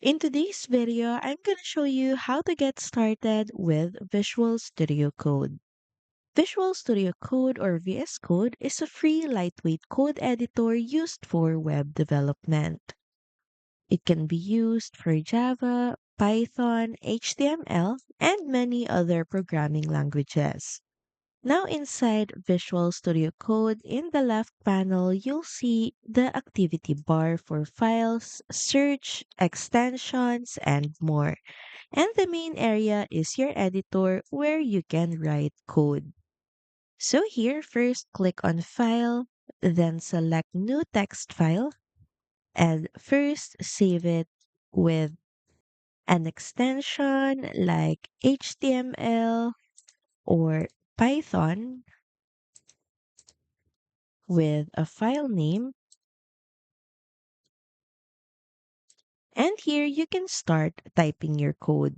In today's video, I'm going to show you how to get started with Visual Studio Code. Visual Studio Code or VS Code is a free lightweight code editor used for web development. It can be used for Java, Python, HTML, and many other programming languages. Now inside Visual Studio Code, in the left panel, you'll see the activity bar for files, search, extensions, and more. And the main area is your editor where you can write code. So here, first click on File, then select New Text File, and first save it with an extension like HTML or Python with a file name. And here you can start typing your code.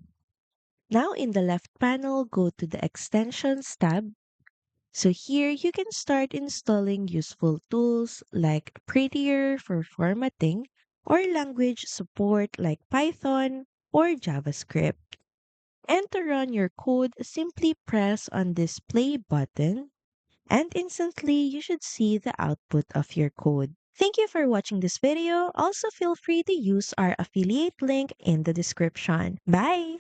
Now in the left panel, go to the Extensions tab. So here you can start installing useful tools like Prettier for formatting or language support like Python or JavaScript. And to run your code, simply press on this play button and instantly you should see the output of your code. Thank you for watching this video. Also feel free to use our affiliate link in the description. Bye!